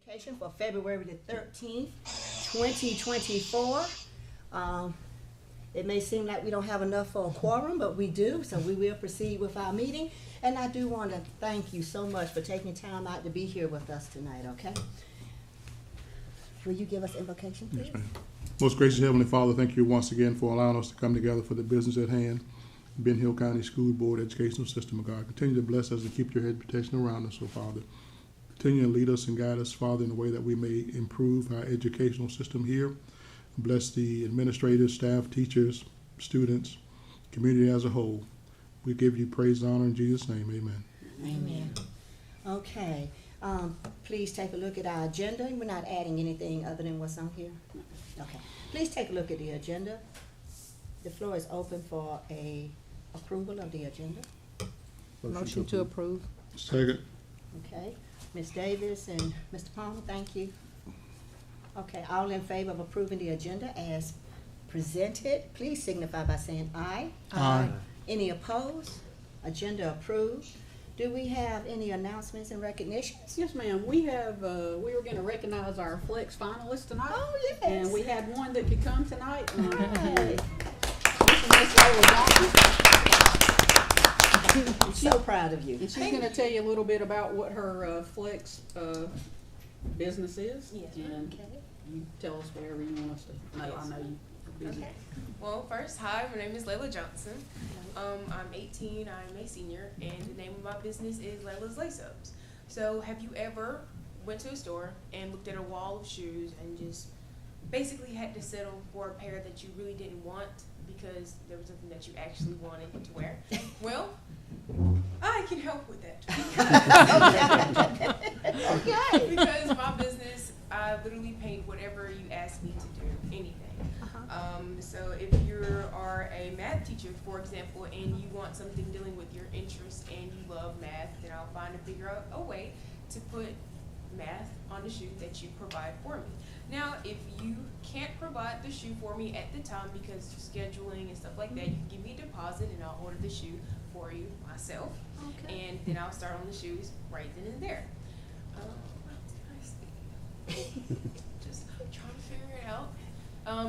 Education for February the 13th, 2024. It may seem like we don't have enough for a quorum, but we do, so we will proceed with our meeting. And I do want to thank you so much for taking time out to be here with us tonight, okay? Will you give us invocation, please? Yes, ma'am. Most gracious Heavenly Father, thank you once again for allowing us to come together for the business at hand. Ben Hill County School Board Educational System, of God. Continue to bless us and keep your head protection around us, oh Father. Continue to lead us and guide us, Father, in a way that we may improve our educational system here. Bless the administrators, staff, teachers, students, community as a whole. We give you praise and honor in Jesus' name. Amen. Amen. Okay. Please take a look at our agenda. We're not adding anything other than what's on here. Okay. Please take a look at the agenda. The floor is open for a approval of the agenda. Motion to approve. Second. Okay. Ms. Davis and Mr. Palmer, thank you. Okay, all in favor of approving the agenda as presented, please signify by saying aye. Aye. Any opposed? Agenda approved. Do we have any announcements and recognitions? Yes, ma'am. We have, we were gonna recognize our Flex finalists tonight. Oh, yes. And we had one that could come tonight. Hey. Miss Lola Johnson. I'm so proud of you. And she's gonna tell you a little bit about what her, Flex, business is. Yes. And Okay. you tell us whatever you want us to know. I know you're busy. Okay. Well, first, hi, my name is Layla Johnson. I'm 18, I'm a senior, and the name of my business is Layla's Lace Ups. So, have you ever went to a store and looked at a wall of shoes and just basically had to settle for a pair that you really didn't want because there was something that you actually wanted to wear? Well, I can help with that. Okay. Because my business, I literally paint whatever you ask me to do, anything. So if you are a math teacher, for example, and you want something dealing with your interests and you love math, then I'll figure out a way to put math on the shoe that you provide for me. Now, if you can't provide the shoe for me at the time because of scheduling and stuff like that, you can give me a deposit and I'll order the shoe for you myself. Okay. And then I'll start on the shoes right then and there. What did I say? Just trying to figure it out.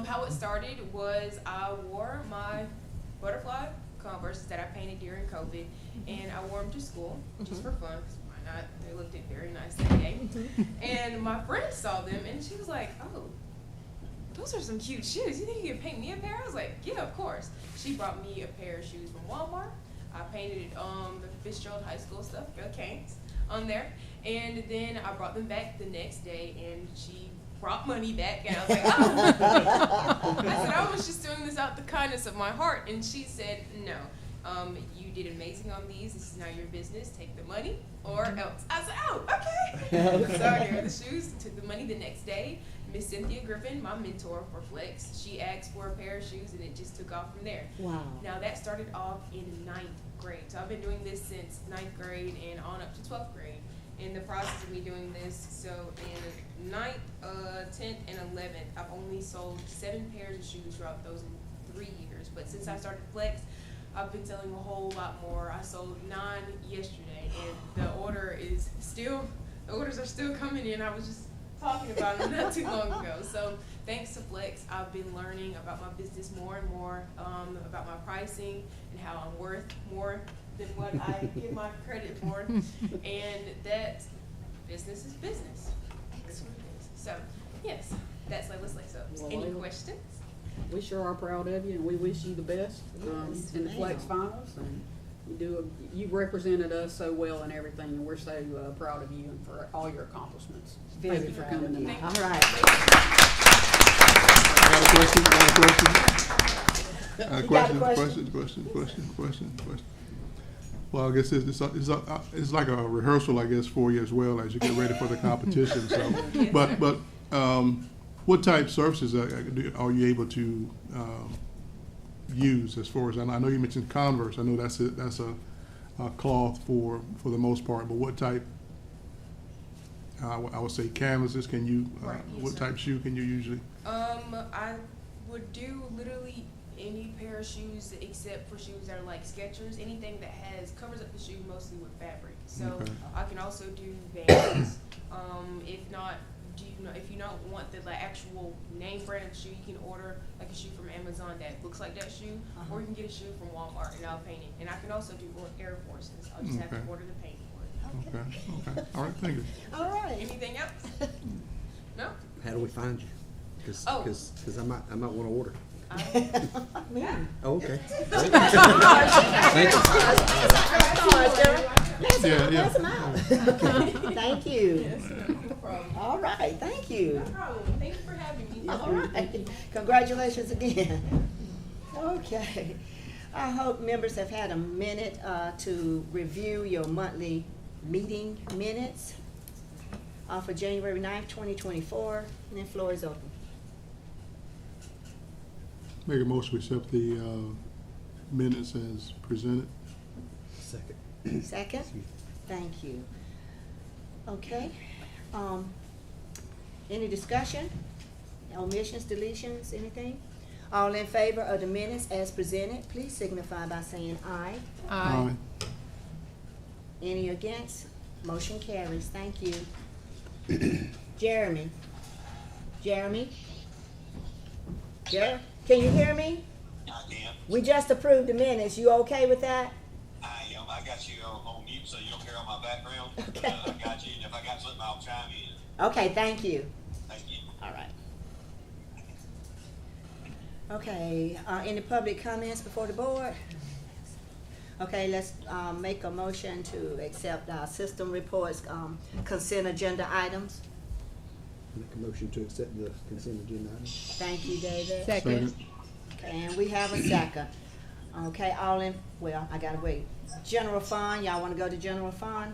How it started was I wore my butterfly Converses that I painted during COVID, and I wore them to school just for fun. 'Cause why not? They looked very nice that day. And my friend saw them, and she was like, "Oh, those are some cute shoes. You think you can paint me a pair?" I was like, "Yeah, of course." She brought me a pair of shoes from Walmart. I painted the Fitzgerald High School stuff, Go Canes, on there, and then I brought them back the next day, and she brought money back, and I was like, "Oh." I said, "I was just doing this out the kindness of my heart," and she said, "No, you did amazing on these. This is not your business. Take the money or else." I said, "Oh, okay." So here are the shoes. Took the money the next day. Miss Cynthia Griffin, my mentor for Flex, she asked for a pair of shoes, and it just took off from there. Wow. Now that started off in 9th grade. So I've been doing this since 9th grade and on up to 12th grade. In the process of me doing this, so in 9th, 10th, and 11th, I've only sold 7 pairs of shoes throughout those 3 years. But since I started Flex, I've been selling a whole lot more. I sold 9 yesterday, and the orders are still coming in. I was just talking about them not too long ago. So thanks to Flex, I've been learning about my business more and more, about my pricing and how I'm worth more than what I give my credit for, and that business is business. Excellent. So yes, that's Layla's Lace Ups. Well, Any Layla, questions? we sure are proud of you, and we wish you the best Yes, in the Flex ma'am. finals. And you've represented us so well and everything, and we're so proud of you and for all your accomplishments. Very Thank you for proud coming of you. tonight. All right. Got a question? Well, I guess it's like a rehearsal, I guess, for you as well as you get ready for the competition. So, but what type of services are you able to use as far as, I know you mentioned Converse. I know that's a cloth for the most part, but what type? I would say canvases. Can you? Right, yes, what sir. type shoe can you usually? I would do literally any pair of shoes except for shoes that are like Skechers, anything that covers up the shoe mostly with fabric. So Okay. I can also do Vans. If not, if you don't want the like actual name brand of shoe, you can order like a shoe from Amazon that looks like that shoe, or you can get a shoe from Walmart and I'll paint it. And I can also do Air Forces. I'll just have to Okay. order the paint for it. Okay. All right, thank you. All right. Anything else? No? How do we find you? Cause, Oh. cause I might wanna order. Me. Oh, okay. Yeah, yeah. Pass 'em out. Thank you. All right, thank you. No problem. Thank you for having me. All right, congratulations again. Okay, I hope members have had a minute to review your monthly meeting minutes for January 9th, 2024, and the floor is open. Make a motion to accept the minutes as presented. Second. Second? Thank you. Okay, any discussion? Omissions, deletions, anything? All in favor of the minutes as presented, please signify by saying aye. Aye. Any against? Motion carries. Thank you. Jeremy? Can you hear me? I can. We just approved the minutes. You okay with that? I am. I got you on mute so you don't hear on my background. Okay. I got you, and if I got something, I'll chime in. Okay, thank you. Thank you. All right. Okay, any public comments before the board? Okay, let's make a motion to accept our system reports, consent agenda items. Make a motion to accept the consent agenda item. Thank you, David. Second. Okay, and we have a second. Okay, I gotta wait. General fund, y'all wanna go to general fund?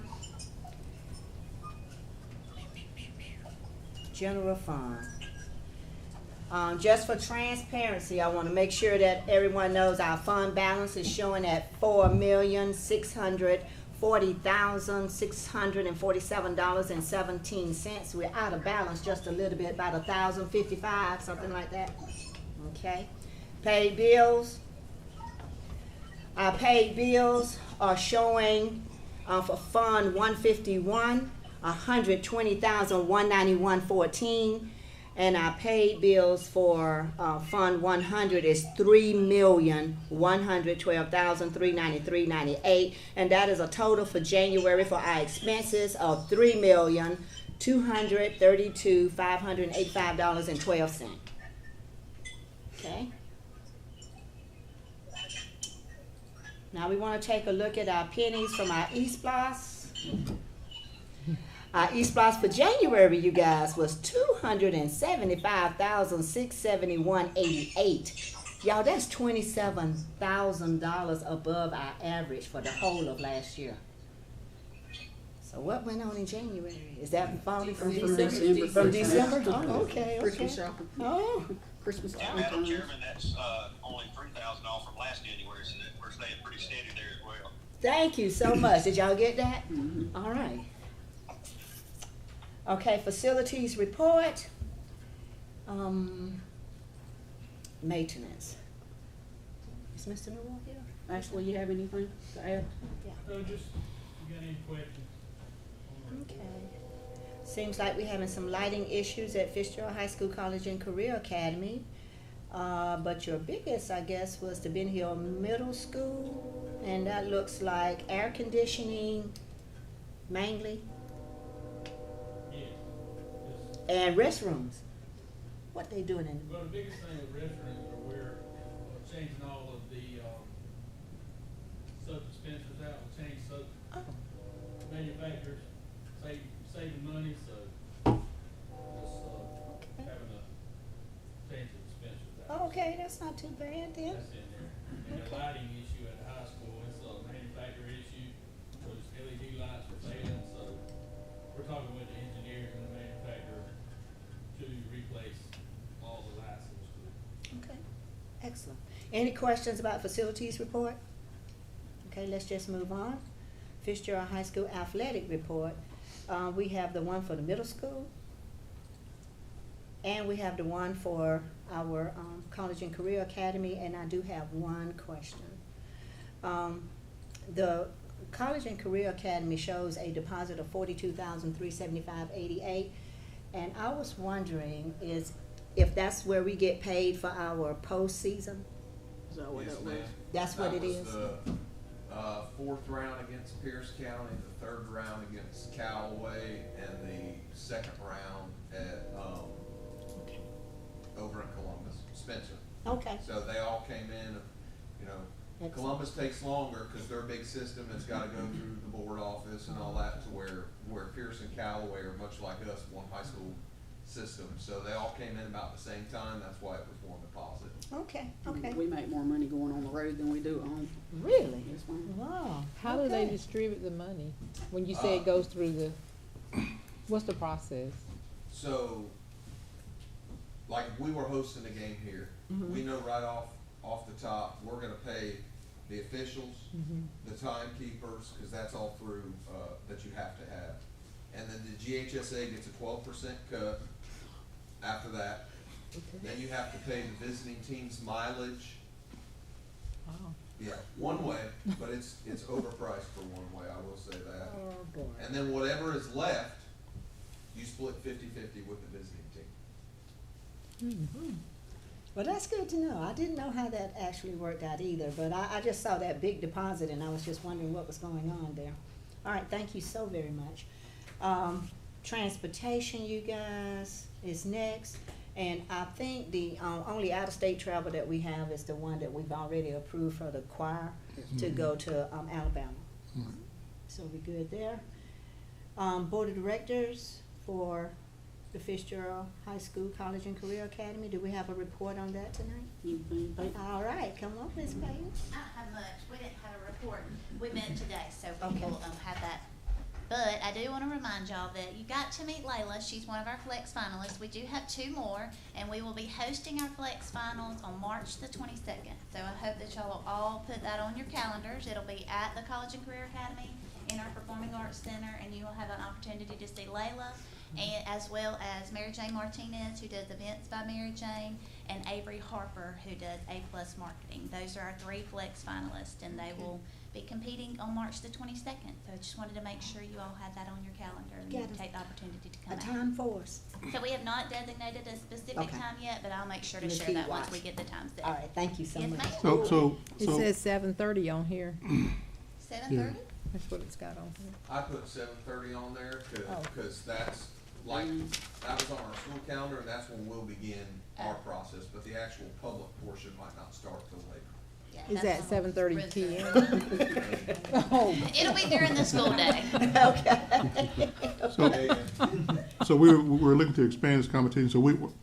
General fund. Just for transparency, I wanna make sure that everyone knows our fund balance is showing at $4,640,647.17. We're out of balance just a little bit, about 1,055, something like that. Okay. Paid bills. Our paid bills are showing for Fund 151, $120,191.14, and our paid bills for Fund 100 is $3,112,393.98, and that is a total for January for our expenses of $3,232,585.12. Okay. Now we want to take a look at our pennies from our eSplosh. Our eSplosh for January, you guys, was $275,671.88. Y'all, that's $27,000 above our average for the whole of last year. So what went on in January? Is that falling from December? From December? Oh, okay, Christmas okay. shopping, Oh, Christmas And Madam shopping. Chairman, that's only $3,000 off from last January, so that we're staying pretty steady there as well. thank you so much. Did y'all get that? All right. Okay, facilities report. Maintenance. Is Mr. Newell here? Ashley, you have anything to add? No, just, you got any questions? Okay. Seems like we're having some lighting issues at Fitzgerald High School, College, and Career Academy. But your biggest, I guess, was the Ben Hill Middle School, and that looks like air conditioning mainly, Yes. and restrooms. What they doing in? Well, the biggest thing with restrooms are we're changing all of the, soap dispensers out, we changed soap Oh, manufacturers, saving money, so just, having to change the dispensers out. okay, that's not too bad then. That's in there. And the lighting issue at the high school, it's a manufacturer issue, those LED lights are failing, so we're talking with the engineers and the manufacturer to replace all the lights in the school. Okay, excellent. Any questions about facilities report? Okay, let's just move on. Fitzgerald High School athletic report. We have the one for the middle school, and we have the one for our College and Career Academy, and I do have one question. The College and Career Academy shows a deposit of $42,375.88. And I was wondering if that's where we get paid for our postseason? Is that what Yes, that was? ma'am. That's what it is? That was the fourth round against Pierce County, the third round against Callaway, and the second round at, over in Columbus, Spencer. Okay, So they all came in, you know, Excellent. Columbus takes longer because their big system has got to go through the board office and all that, to where Pierce and Callaway are much like us, one high school system. So they all came in about the same time, that's why it was one deposit. okay, okay. We make more money going on the road than we do at home. Really? Yes, ma'am. Wow. How do they okay. distribute the money? When you say it goes through the, what's the process? So, like if we were hosting a game here, we know right off the top, we're gonna pay the officials, the timekeepers, cause that's all through, that you have to have. And then the GHSA gets a 12% cut after that. Then you have to pay the visiting team's mileage. Wow. Yeah, one way, but it's overpriced for one way, I will say that. Oh, boy. And then whatever is left, you split 50-50 with the visiting team. Well, that's good to know. I didn't know how that actually worked out either, but I just saw that big deposit and I was just wondering what was going on there. All right, thank you so very much. Transportation, you guys, is next. And I think the only out-of-state travel that we have is the one that we've already approved for the choir to go to Alabama. So we good there. Board of Directors for the Fitzgerald High School College and Career Academy. Do we have a report on that tonight? Anything? All right, come on, Ms. Payne. I don't have much. We didn't have a report. We met today, so Okay. people have that. But I do want to remind y'all that you got to meet Layla. She's one of our Flex finalists. We do have 2 more, and we will be hosting our Flex finals on March the 22nd. So I hope that y'all will all put that on your calendars. It'll be at the College and Career Academy in our Performing Arts Center, and you will have an opportunity to see Layla, and as well as Mary Jane Martinez, who does Events by Mary Jane, and Avery Harper, who does A+ Marketing. Those are our 3 Flex finalists, and they will be competing on March the 22nd. So I just wanted to make sure you all had that on your calendar and Got you it. take the opportunity to A come out. time for us. So we have not designated a specific Okay. time yet, but I'll make sure to We'll share keep that once watch. we get the times set. All right, thank you so Yes, much. ma'am. So, It says 7:30 on here. 7:30? That's what it's got on here. I put 7:30 on there Oh. because that's like, that was on our school calendar and that's when we'll begin our process, but the actual public portion might not start till later. Yeah, Is that's that on 7:30 Wednesday. PM? Oh, It'll be during the school day. so we're looking to expand this competition,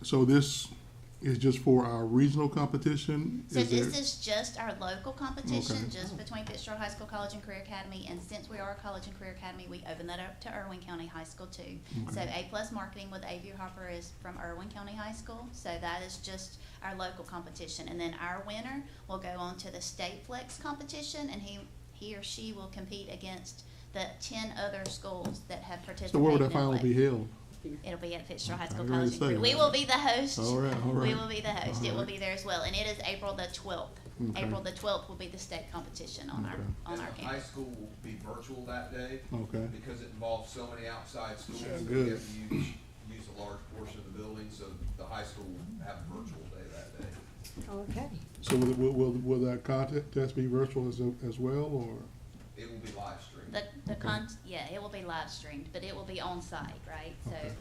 so this is just for our regional competition? So Is there- this is just our local competition, Okay. just between Fitzgerald High School College and Career Academy, and since we are a college and career academy, we open that up to Irwin County High School too. So A+ Marketing with Avery Harper is from Irwin County High School, so that is just our local competition. And then our winner will go on to the state flex competition, and he or she will compete against the 10 other schools that have participated So where would in that final flex. be held? It'll be at Fitzgerald High School I College was and gonna Career. say. We will be the host. All right, all right. We will be the host. All It will right. be there as well, and it is April the 12th. Okay. April the 12th will be the state competition on our, Okay. on And our the high campus. school will be virtual that day Okay, because it involves so many outside schools Yeah, that we good. have to use a large portion of the building, so the high school will have a virtual day that day. Okay. so will that contest be virtual as well, or? It will be live streamed. Yeah, it will be live streamed, but it will be on site, right? So Okay.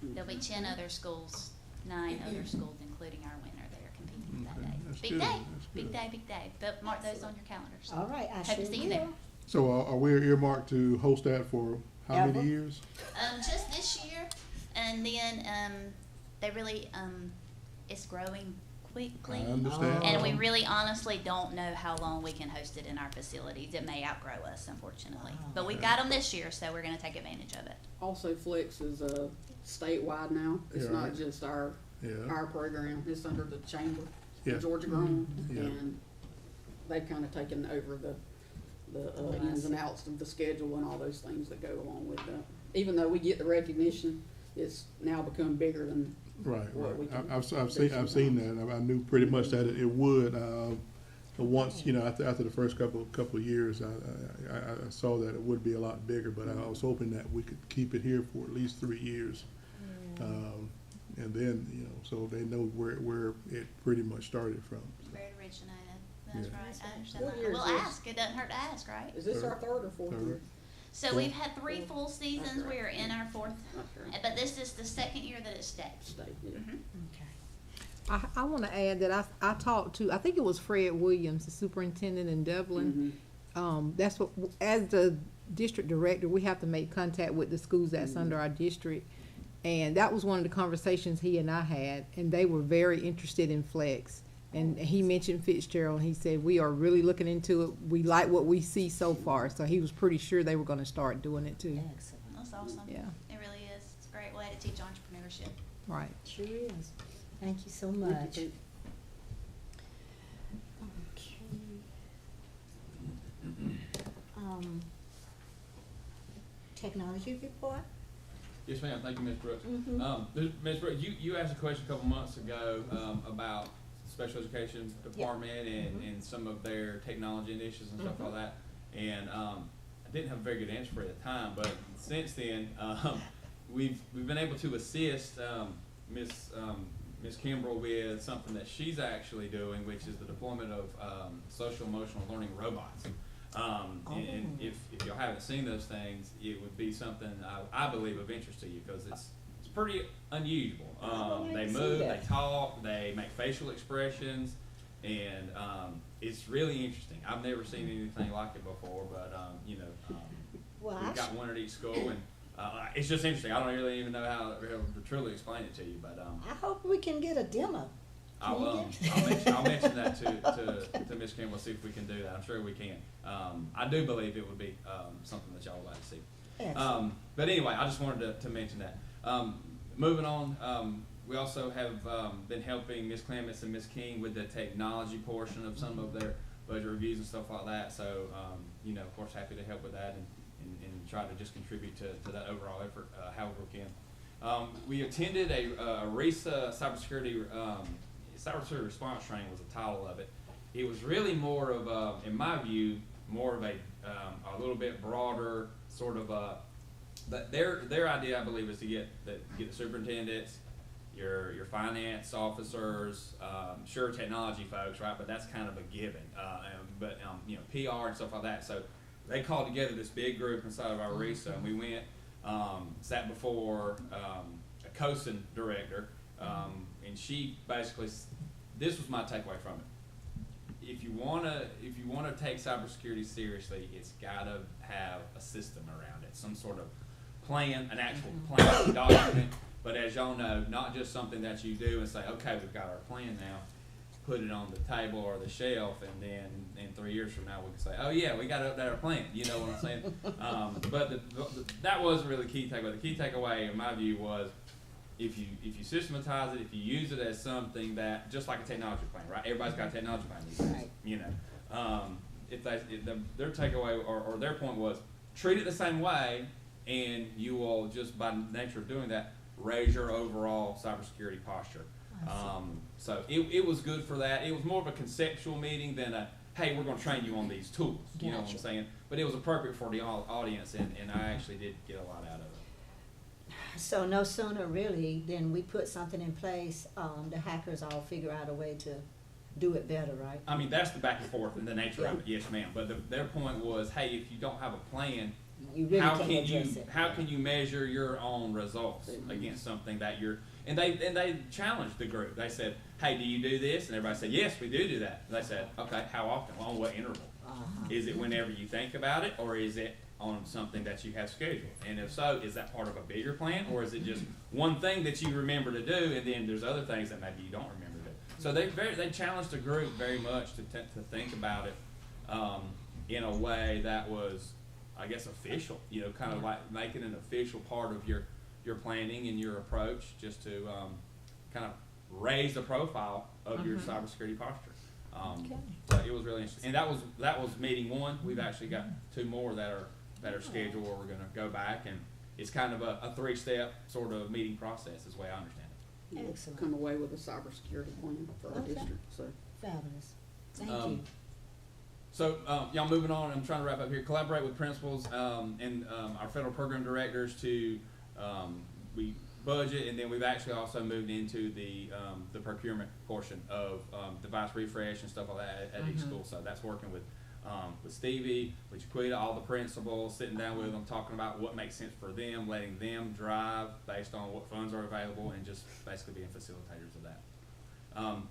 there'll be 10 other schools, 9 other schools, including our winner that are competing that Okay, day. that's Big good, day, that's big good. day, big day. But mark those on your calendars. All right, I Hope sure to see you there. will. So are we earmarked to host that for how many Ever? years? Just this year, and then, they really, it's growing quickly. I understand. And we really honestly don't know how long we can host it in our facilities. It may outgrow us, unfortunately. But we've got them this year, so we're gonna take advantage of it. Also, Flex is, statewide now. It's Yeah, not right. just our Yeah, program. It's under the chamber, Yeah. Georgia Grown, Yeah. and they've kind of taken over the ins and outs of the schedule and all those things that go along with that. Even though we get the recognition, it's now become bigger than, right, What we right. can I've do seen that. I knew pretty much that it would. once, after the first couple of years, I saw that it would be a lot bigger, but I was hoping that we could keep it here for at least 3 years. And then, so they know where it pretty much started from. Where it originated. That's Yeah. right. I understand What that. year is We'll this? ask. It doesn't hurt to ask, right? Is this our third or fourth Third. year? So we've had 3 full seasons. We are in our 4th, Okay. but this is the 2nd year that it stayed. State, yeah. Okay. I want to add that I talked to, I think it was Fred Williams, the superintendent in Dublin. That's what, as the district director, we have to make contact with the schools that's under our district. And that was one of the conversations he and I had, and they were very interested in Flex. And he mentioned Fitzgerald, and he said, we are really looking into it. We like what we see so far. So he was pretty sure they were gonna start doing it too. Excellent. That's awesome. Yeah. It really is. It's a great way to teach entrepreneurship. Right. Sure is. Thank you so Thank you, much. Kate. Okay. Technology report? Yes, ma'am. Thank you, Ms. Brooks. Ms. Brooks, you asked a question a couple months ago about special education department and some of their technology initiatives and stuff like that. And I didn't have a very good answer for you at the time, but since then, we've been able to assist Ms. Kimbrell with something that she's actually doing, which is the deployment of social emotional learning robots. And if y'all haven't seen those things, it would be something I believe of interest to you, because it's pretty unusual. They move, they talk, they make facial expressions, and it's really interesting. I've never seen anything like it before, but Well, we've got one at each school, and it's just interesting. I don't really even know how to truly explain it to you, but I hope we can get a demo. I'll mention that to Ms. Campbell, see if we can do that. I'm sure we can. I do believe it would be something that y'all would like to see. Excellent. But anyway, I just wanted to mention that. Moving on, we also have been helping Ms. Clements and Ms. King with the technology portion of some of their budget reviews and stuff like that. So, of course, happy to help with that and try to just contribute to that overall effort however we can. We attended a RESA cybersecurity response training was the title of it. It was really more of in my view, more of a little bit broader sort of but their idea, I believe, is to get the superintendents, your finance officers, sure, technology folks, right? But that's kind of a given. But PR and stuff like that. So they called together this big group inside of our RESA, and we went, sat before a COSIN director, and she basically, this was my takeaway from it. If you wanna take cybersecurity seriously, it's gotta have a system around it, some sort of plan, an actual plan document. But as y'all know, not just something that you do and say, okay, we've got our plan now, put it on the table or the shelf, and then in 3 years from now we can say, oh yeah, we got to update our plan. You know what I'm saying? But that wasn't really the key takeaway. The key takeaway, in my view, was if you systematize it, if you use it as something that, just like a technology plan, right? Everybody's got a technology plan these days, if their takeaway or their point was, treat it the same way, and you will just, by nature of doing that, raise your overall cybersecurity posture. So it was good for that. It was more of a conceptual meeting than a, hey, we're going to train you on these tools. You know what I'm saying? But it was appropriate for the audience, and I actually did get a lot out of it. So no sooner really than we put something in place, the hackers all figure out a way to do it better, right? I mean, that's the back and forth and the nature of it, yes ma'am. But their point was, hey, if you don't have a plan, You really how can't can address it. how can you measure your own results against something that you're, and they challenged the group. They said, hey, do you do this? And everybody said, yes, we do that. And they said, okay, how often? On what interval? Is it whenever you think about it, or is it on something that you have scheduled? And if so, is that part of a bigger plan, or is it just one thing that you remember to do, and then there's other things that maybe you don't remember to do? So they challenged the group very much to think about it in a way that was, I guess, official, kind of like making an official part of your planning and your approach, just to kind of raise the profile of your cybersecurity posture. So it was really interesting, and that was meeting one. We've actually got 2 more that are scheduled where we're going to go back, and it's kind of a 3-step sort of meeting process, is the way I understand it. Excellent. Come away with a cybersecurity plan for our district. So Fabulous. Thank Um, you. So, y'all moving on, I'm trying to wrap up here. Collaborate with principals, and, our federal program directors to, we budget, and then we've actually also moved into the procurement portion of, device refresh and stuff like that at each school. So that's working with Stevie, with Jaquita, all the principals, sitting down with them, talking about what makes sense for them, letting them drive based on what funds are available, and just basically being facilitators of that.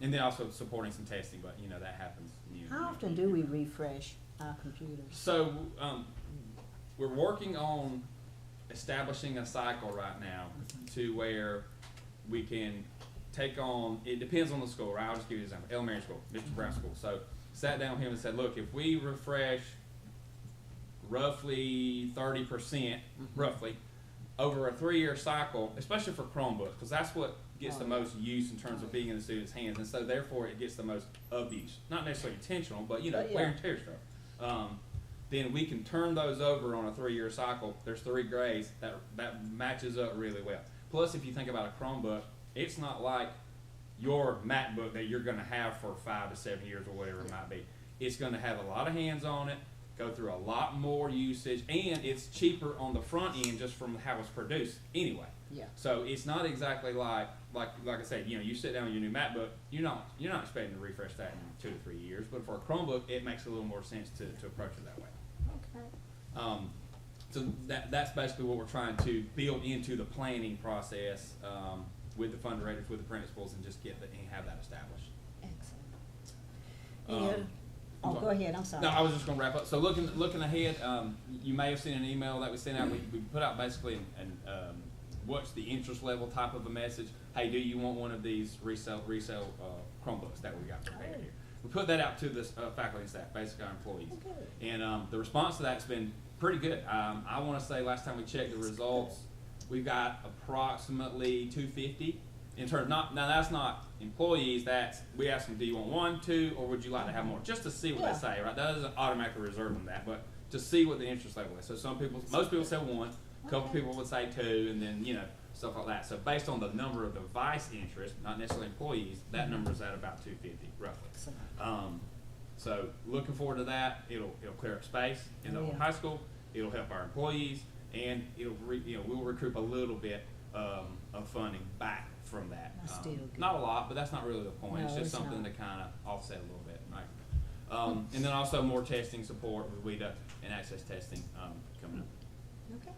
And then also supporting some testing, but you know, that happens. How often do we refresh our computers? So, we're working on establishing a cycle right now to where we can take on, it depends on the school, right? I'll just give you an example. Elementary school, Mr. Brown School. So, sat down with him and said, look, if we refresh roughly 30%, roughly, over a 3-year cycle, especially for Chromebooks, because that's what gets the most use in terms of being in the student's hands, and so therefore it gets the most abuse. Not necessarily intentional, but you know, wear and tear stuff. Then we can turn those over on a 3-year cycle. There's 3 grades that matches up really well. Plus, if you think about a Chromebook, it's not like your MacBook that you're going to have for 5 to 7 years or whatever it might be. It's going to have a lot of hands on it, go through a lot more usage, and it's cheaper on the front end just from how it's produced anyway. Yeah. So it's not exactly like I said, you know, you sit down with your new MacBook, you're not expecting to refresh that in 2 to 3 years, but for a Chromebook, it makes a little more sense to approach it that way. Okay. So that's basically what we're trying to build into the planning process with the fund directors, with the principals, and just and have that established. Excellent. Oh, go ahead. I'm sorry. No, I was just going to wrap up. So looking ahead, you may have seen an email that we sent out. We put out basically an what's the interest level type of a message. Hey, do you want one of these resale Chromebooks that we got prepared here? We put that out to the faculty and staff, basically our employees. Okay. And the response to that's been pretty good. I want to say last time we checked the results, we've got approximately 250 in terms. Now that's not employees. We ask them, do you want 1, 2, or would you like to have more? Just to see what they say, right? That doesn't automatically reserve them that, but to see what the interest level is. So most people say 1, a couple people would say 2, and then you know stuff like that. So based on the number of device interest, not necessarily employees, that number is at about 250 roughly. So looking forward to that. It'll clear up space in the high school. It'll help our employees, and we'll recoup a little bit of funding back from that. Not a lot, but that's not really the point. It's just something to kind of offset a little bit, right? And then also more testing support with WIDA and access testing coming up. Okay.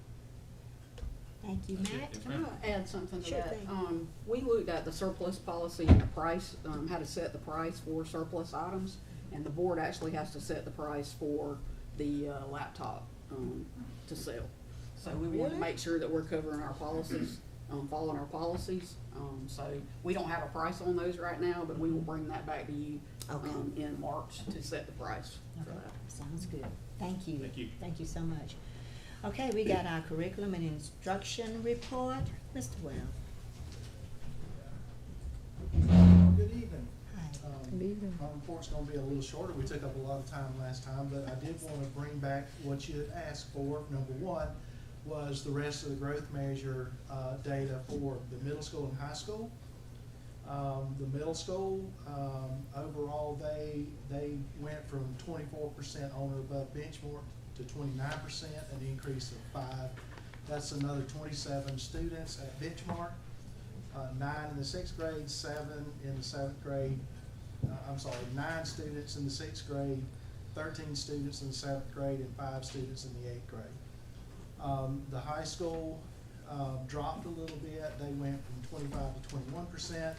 Thank you, Matt. Yes, Can ma'am. I add something to Sure that? thing. We looked at the surplus policy and the price, how to set the price for surplus items, and the board actually has to set the price for the laptop to sell. So we want to make sure that we're covering our policies, following our policies. So we don't have a price on those right now, but we will bring that back to you in March to set the price for that. Sounds good. Thank you. Thank you. Thank you so much. Okay, we got our curriculum and instruction report. Mr. Wells. Good evening. Hi. Good evening. My report's gonna be a little shorter. We took up a lot of time last time, but I did wanna bring back what you had asked for. Number 1 was the rest of the growth measure, data for the middle school and high school. The middle school, overall, they went from 24% on or above benchmark to 29%, an increase of 5. That's another 27 students at benchmark, 9 in the 6th grade, 7 in the 7th grade. 9 students in the 6th grade, 13 students in the 7th grade, and 5 students in the 8th grade. The high school dropped a little bit. They went from 25 to 21%.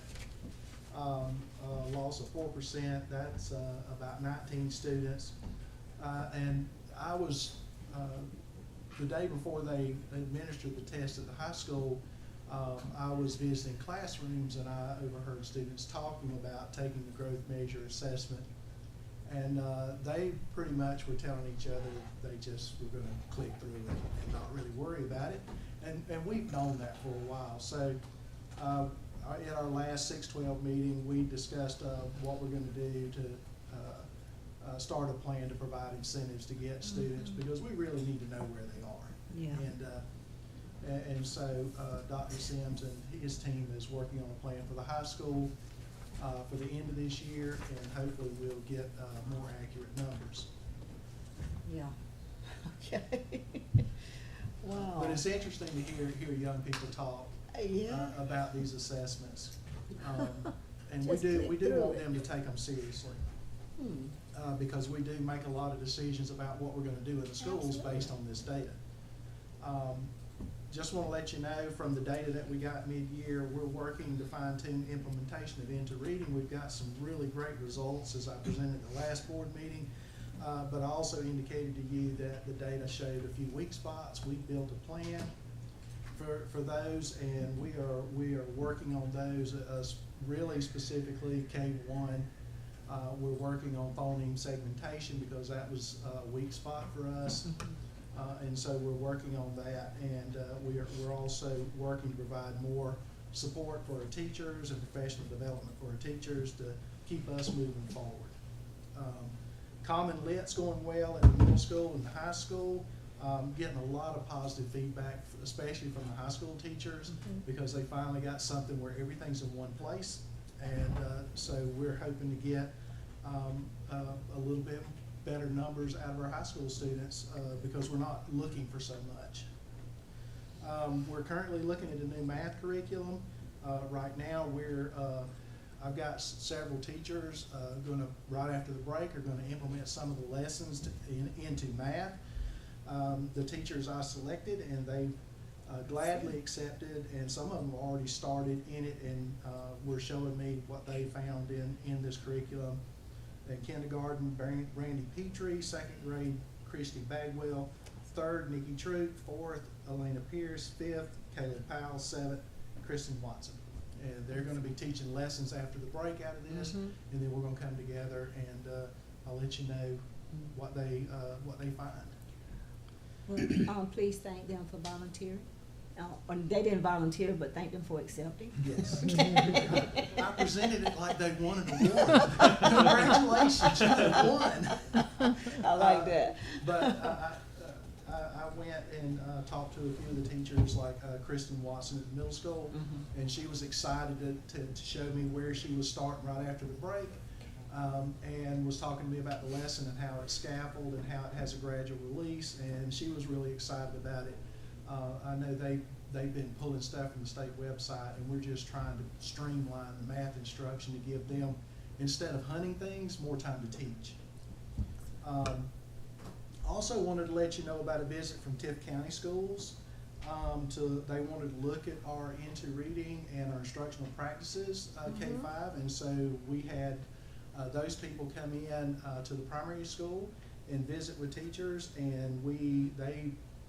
Loss of 4%. That's about 19 students. And I was, the day before they administered the test at the high school, I was visiting classrooms, and I overheard students talking about taking the growth measure assessment. And they pretty much were telling each other they just were going to click through it and not really worry about it. And we've known that for a while. So at our last 612 meeting, we discussed what we're going to do to start a plan to provide incentives to get students, because we really need to know where they are. Yeah. And so Dr. Sims and his team is working on a plan for the high school, for the end of this year, and hopefully we'll get more accurate numbers. Yeah. Okay. Wow. But it's interesting to hear young people talk Yeah. about these assessments. And we Just do click want through it. them to take them seriously, because we do make a lot of decisions about what we're gonna do in the schools based on this data. Just wanna let you know, from the data that we got mid-year, we're working to fine-tune implementation of Into Reading. We've got some really great results, as I presented at the last board meeting. But I also indicated to you that the data showed a few weak spots. We built a plan for those, and we are working on those, really specifically K-1. We're working on phoneme segmentation because that was a weak spot for us. And so we're working on that, and we're also working to provide more support for our teachers and professional development for our teachers to keep us moving forward. Common Lit's going well in the middle school and the high school. Getting a lot of positive feedback, especially from the high school teachers, because they finally got something where everything's in one place. And so we're hoping to get a little bit better numbers out of our high school students, because we're not looking for so much. We're currently looking at a new math curriculum. Right now, I've got several teachers right after the break are gonna implement some of the lessons into math. The teachers I selected, and they gladly accepted, and some of them have already started in it, and were showing me what they found in this curriculum. In kindergarten, Randy Petrie; second grade, Christy Bagwell; third, Nikki Troop; fourth, Elena Pierce; fifth, Caleb Powell; seventh, Kristen Watson. And they're gonna be teaching lessons after the break out of this, and then we're gonna come together, and I'll let you know what they find. Well, please thank them for volunteering. They didn't volunteer, but thank them for accepting. Yes. I presented it like they won an award. Congratulations, you won. I like that. But I went and talked to a few of the teachers, like Kristen Watson at the middle school, and she was excited to show me where she was starting right after the break, and was talking to me about the lesson and how it's scaffolded and how it has a gradual release, and she was really excited about it. I know they've been pulling stuff from the state website, and we're just trying to streamline the math instruction to give them, instead of hunting things, more time to teach. Also wanted to let you know about a visit from Tift County Schools. They wanted to look at our Into Reading and our instructional practices, K-5, and so we had those people come in to the primary school and visit with teachers, and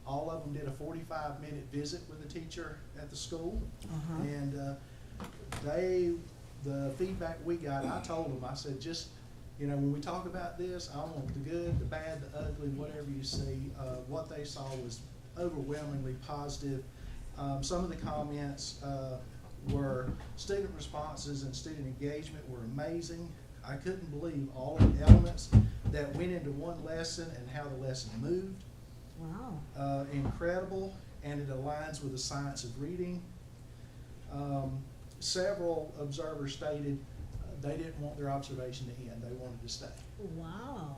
all of them did a 45-minute visit with a teacher at the school. And the feedback we got, I told them, I said, just, when we talk about this, I want the good, the bad, the ugly, whatever you see. What they saw was overwhelmingly positive. Some of the comments were student responses and student engagement were amazing. I couldn't believe all of the elements that went into one lesson and how the lesson moved. Wow. Incredible, and it aligns with the science of reading. Several observers stated they didn't want their observation to end, they wanted to stay. Wow.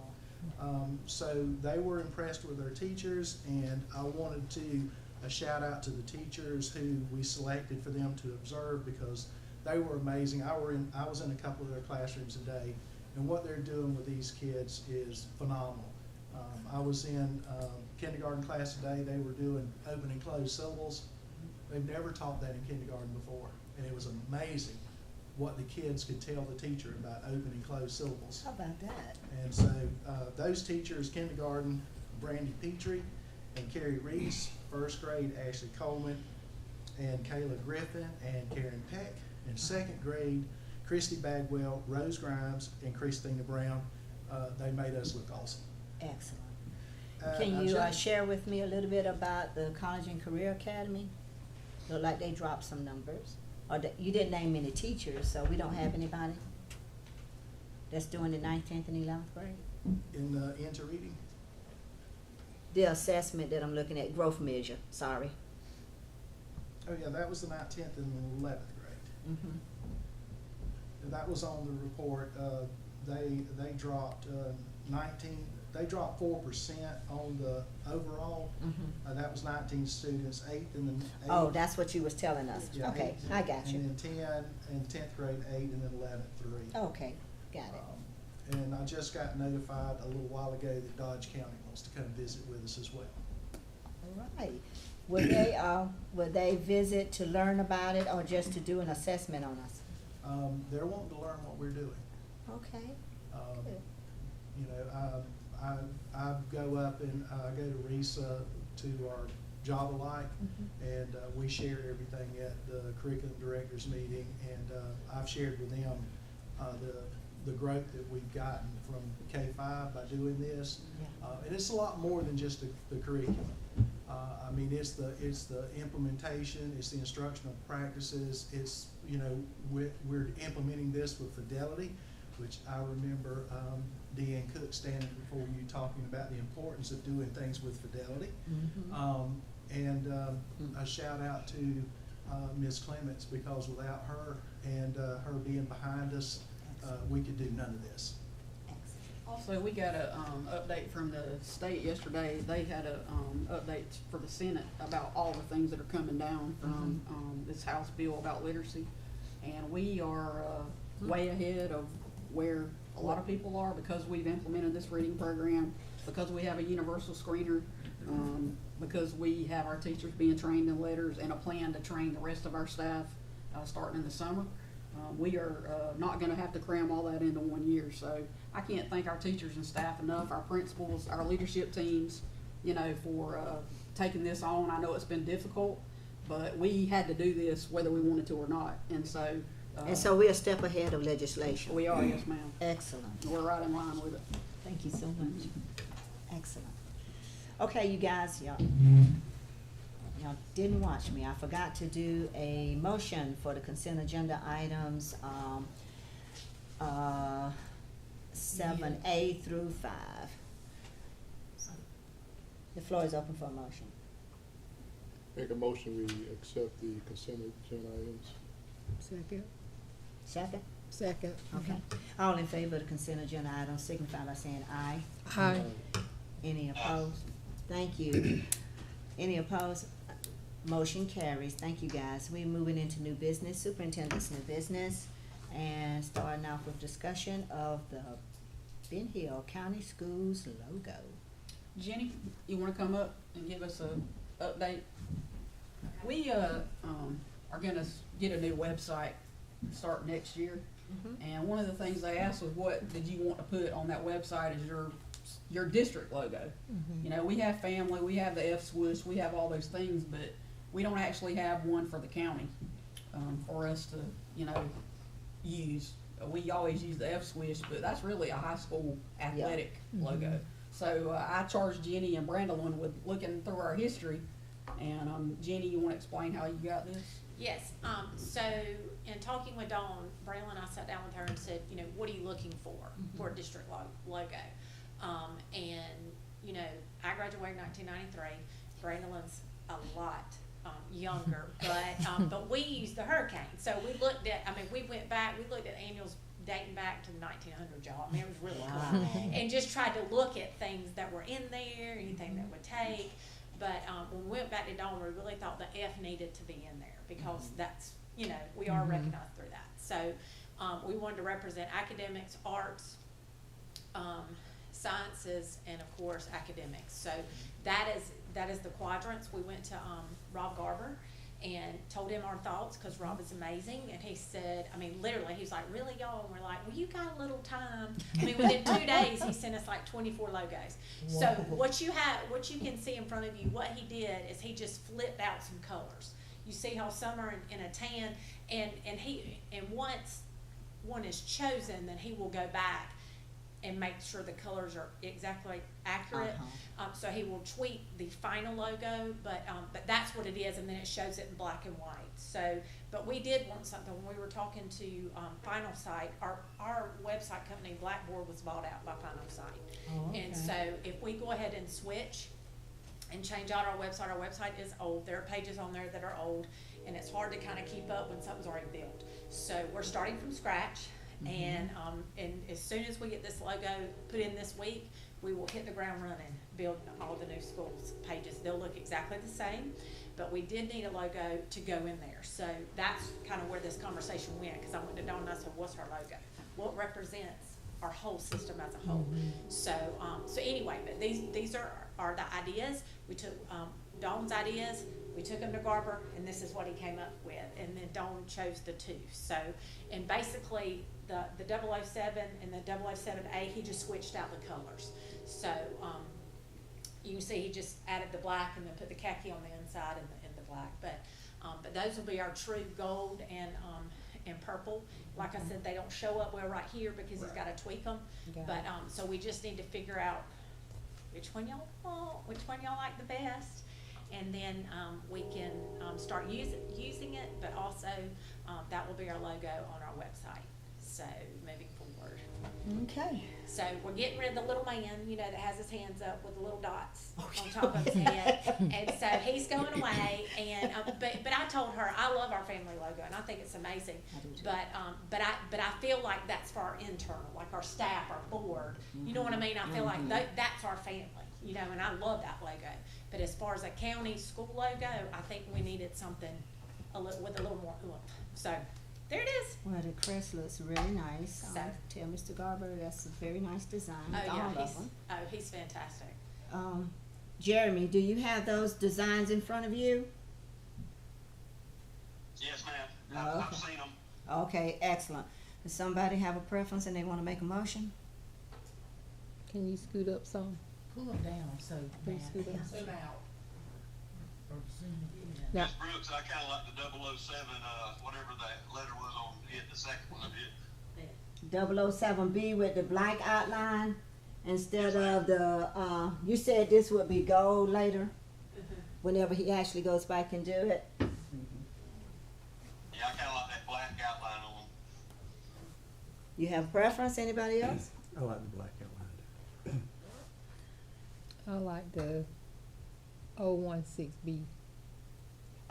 So they were impressed with their teachers, and I wanted to shout out to the teachers who we selected for them to observe, because they were amazing. I was in a couple of their classrooms today, and what they're doing with these kids is phenomenal. I was in kindergarten class today. They were doing open and closed syllables. They've never taught that in kindergarten before, and it was amazing what the kids could tell the teacher about open and closed syllables. How about that? And so those teachers, kindergarten, Brandy Petrie and Carrie Reese; first grade, Ashley Coleman and Kayla Griffin and Karen Peck; and second grade, Christy Bagwell, Rose Grimes, and Christina Brown. They made us look awesome. Excellent. Can you share with me a little bit about the College and Career Academy? Look like they dropped some numbers. Or you didn't name any teachers, so we don't have anybody that's doing the 9th, 10th, and 11th grade? Into Reading? The assessment that I'm looking at, growth measure, sorry. Oh yeah, that was the 9th, 10th, and 11th grade. that was on the report. They dropped 4% on the overall. That was 19 students, 8th and then 8th. Oh, that's what you was telling us. Yeah, Okay, 8th, I got you. And then 10, in 10th grade, 8, and then 11th, 3. Okay, got it. And I just got notified a little while ago that Dodge County wants to come visit with us as well. All right. Would they visit to learn about it or just to do an assessment on us? They're wanting to learn what we're doing. Okay. Good. You know, I go up and I go to RESA to our Job Alike, and we share everything at the curriculum directors meeting, and I've shared with them the growth that we've gotten from K-5 by doing this. And it's a lot more than just the curriculum. I mean, it's the implementation, it's the instructional practices, it's, you know, we're implementing this with Fidelity, which I remember Deanne Cook standing before you talking about the importance of doing things with Fidelity. A shout out to Ms. Clements, because without her and her being behind us, we could do none of this. Also, we got a update from the state yesterday. They had a update for the Senate about all the things that are coming down from this House bill about literacy, and we are way ahead of where a lot of people are, because we've implemented this reading program, because we have a universal screener, because we have our teachers being trained in letters, and a plan to train the rest of our staff starting in the summer. We are not going to have to cram all that into 1 year, so I can't thank our teachers and staff enough, our principals, our leadership teams, you know, for taking this on. I know it's been difficult, but we had to do this whether we wanted to or not, and so we're a step ahead of legislation. we are. Yes, ma'am. Excellent. We're right in line with it. Thank you so much. Excellent. Okay, you guys, y'all didn't watch me. I forgot to do a motion for the consent agenda items 7A through 5. The floor is open for a motion. Make a motion, we accept the consent agenda items. Second. Second? Second. Okay. All in favor of the consent agenda items signify by saying aye. Aye. Any opposed? Thank you. Any opposed? Motion carries. Thank you, guys. We're moving into new business, superintendent's new business, and starting off with discussion of the Ben Hill County Schools logo. Jenny, you want to come up and give us a update? We are going to get a new website start next year, and one of the things they asked was, what did you want to put on that website as your district logo? You know, we have family, we have the F-swoosh, we have all those things, but we don't actually have one for the county for us to, you know, use. We always use the F-swoosh, but that's really a high school athletic logo. So I charged Jenny and Brandolyn with looking through our history, and Jenny, you want to explain how you got this? Yes, so in talking with Dawn, Braylon and I sat down with her and said, you know, what are you looking for a district logo? And, you know, I graduated in 1993, Braylon's a lot younger, but we used the hurricane. So we looked at, we went back, we looked at annuals dating back to the 1900s, y'all. I mean, it was really cool. And just tried to look at things that were in there, anything that would take. But when we went back to Dawn, we really thought the F needed to be in there, because that's, you know, we are recognized through that. So we wanted to represent academics, arts, sciences, and of course academics. So that is the quadrants. We went to Rob Garber and told him our thoughts, because Rob is amazing, and he said, literally, he's like, really, y'all? And we're like, well, you got a little time. Within 2 days, he sent us like 24 logos. Wow. So what you can see in front of you, what he did is he just flipped out some colors. You see how some are in a tan, and once one is chosen, then he will go back and make sure the colors are exactly accurate. So he will tweak the final logo, but that's what it is, and then it shows it in black and white. So, but we did want something. When we were talking to Final Site, our website company, Blackboard, was bought out by Final Site. And so if we go ahead and switch, and change out our website. Our website is old. There are pages on there that are old, and it's hard to kind of keep up when something's already built. So we're starting from scratch, and as soon as we get this logo put in this week, we will hit the ground running, build all the new schools pages. They'll look exactly the same, but we did need a logo to go in there. So that's kind of where this conversation went, because I went to Dawn and I said, what's our logo? What represents our whole system as a whole? So anyway, but these are the ideas. We took Dawn's ideas, we took them to Garber, and this is what he came up with. And then Dawn chose the two. So, and basically the 007 and the 007A, he just switched out the colors. So you can see he just added the black and then put the khaki on the inside and the black. But those will be our true gold and purple. Like I said, they don't show up well right here because he's got to tweak them. But so we just need to figure out which one y'all want, which one y'all like the best, and then we can start using it. But also that will be our logo on our website. So moving forward. Okay. So we're getting rid of the little man, you know, that has his hands up with the little dots on top of his head, and so he's going away. And but I told her I love our family logo, and I think it's amazing. But I feel like that's for our internal, like our staff, our board. You know what I mean? I feel like that's our family, you know, and I love that logo. But as far as a county school logo, I think we needed something with a little more oomph. So. There it is. Well, the crest looks really nice. So, tell Mr. Garber that's a very nice design. Oh yeah, all of them. he's fantastic. Jeremy, do you have those designs in front of you? Yes, ma'am. Oh, I've seen them. Okay, excellent. Does somebody have a preference and they want to make a motion? Can you scoot up some? Pull them down so Please scoot up. zoom out. Now, Ms. Brooks, I kinda like the 007, whatever that letter was on it, the second one of it. 007B with the black outline instead of the, you said this would be gold later, whenever he actually goes back and do it. Yeah, I kinda like that black outline on them. You have preference, anybody else? I like the black outline. I like the 016B.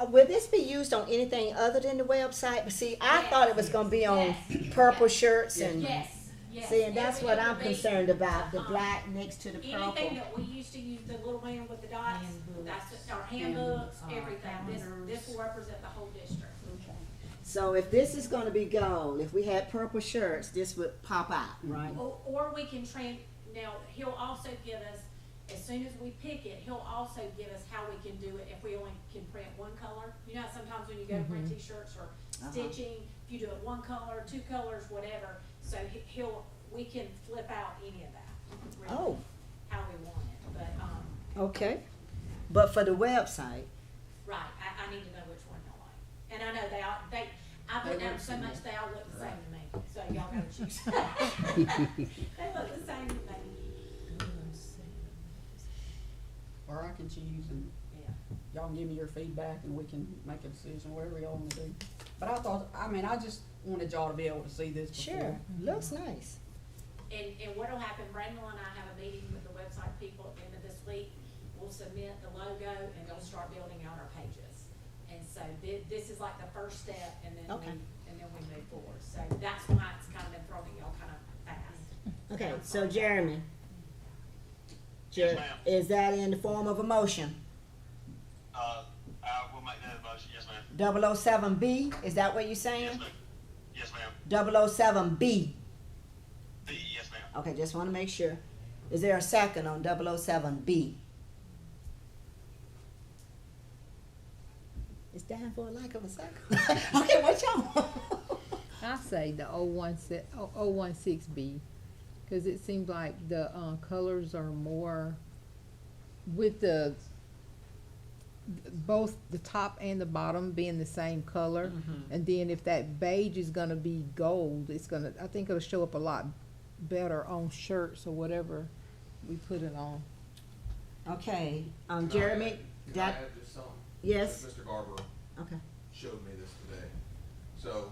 Will this be used on anything other than the website? But see, I thought it was gonna be on purple shirts and, Yes. see, and that's what I'm It would be, concerned about, the black next to the Anything purple. that we used to use, the little man with the dots, that's our handbooks, everything. This will represent the whole district. So if this is gonna be gold, if we had purple shirts, this would pop out, right? Or we can now, he'll also give us, as soon as we pick it, he'll also give us how we can do it if we only can print one color. You know, sometimes when you go to print t-shirts or stitching, if you do it one color, two colors, whatever, so we can flip out any of that, really, Oh. how we want it, but, Okay, but for the website, right, I need to know which one y'all like. And I know I put down so much, they all look the same to me, so y'all gotta choose. They look the same to me. Or I can choose and Yeah. y'all can give me your feedback and we can make a decision, whatever y'all wanna do. But I just wanted y'all to be able to see this before. sure, looks nice. And what'll happen, Brandon and I have a meeting with the website people at the end of this week. We'll submit the logo and they'll start building out our pages. And so this is like the first step, and then Okay. we move forward. So that's why it's kind of been throwing y'all kind of fast. Okay, so Jeremy, Yes, ma'am. is that in the form of a motion? I will make that a motion, yes, ma'am. 007B, is that what you're Yes, saying? ma'am. Yes, ma'am. 007B. B, yes, ma'am. Okay, just wanna make sure. Is there a second on 007B? It's down for a lack of a second. Okay, what y'all? I say the 016B, cause it seems like the, colors are more with both the top and the bottom being the same color. And then if that beige is gonna be gold, I think it'll show up a lot better on shirts or whatever we put it on. Okay, Jeremy, Can I that, add just something? yes, Mr. Garber okay. showed me this today. So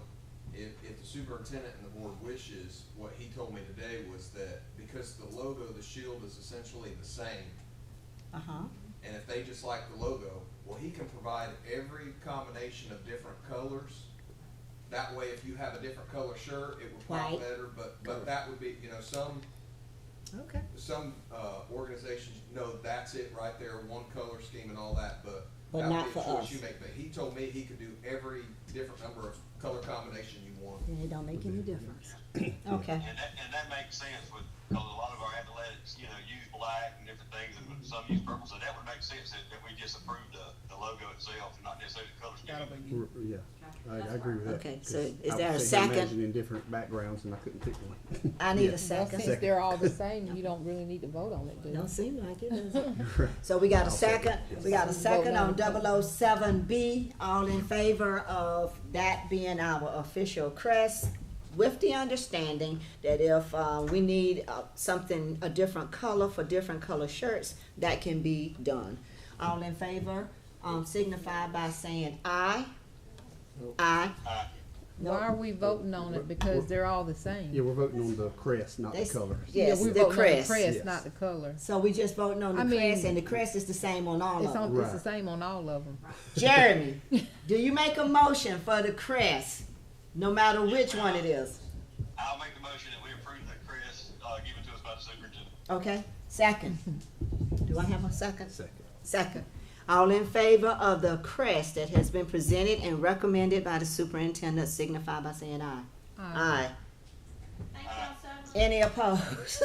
if the superintendent and the board wishes, what he told me today was that because the logo, the shield is essentially the same, Uh-huh. and if they just like the logo, well, he can provide every combination of different colors. That way, if you have a different color shirt, it will pop Right. better, but that would be, some Okay. organizations, no, that's it right there, one color scheme and all that, but But that would not be a for choice us. you make. But he told me he could do every different number of color combination you want. And it don't make any difference. Okay. And that makes sense with, because a lot of our athletics, use black and different things, and some use purple, so that would make sense that we just approve the logo itself, and not necessarily the color scheme. Yeah, I agree with that. Okay, so 'cause is I there a was sitting here second? imagining different backgrounds and I couldn't pick one. I need a Well, second. since they're all the same, you don't really need to vote on it, do you? Don't seem like it, does it? So we got a second, we got a second on Vote 007B, all in favor of that being our official crest, with the understanding that if, we need, something, a different color for different color shirts, that can be done. All in favor, signify by saying aye. Aye. Why are we voting on it? Because they're all the same. Yeah, we're voting on the crest, not the They- colors. Yes, we're the voting on the crest. crest, Yes. not the color. So we just voting on the I mean, crest, and the crest is the same on all of It's them. on, it's the Right. same on all of them. Jeremy, do you make a motion for the crest, no matter which one it is? I'll make the motion that we approve the crest, given to us by the superintendent. Okay, second. Do I have a second? Second. Second. All in favor of the crest that has been presented and recommended by the superintendent signify by saying aye. Aye. Thank y'all so much. Any opposed?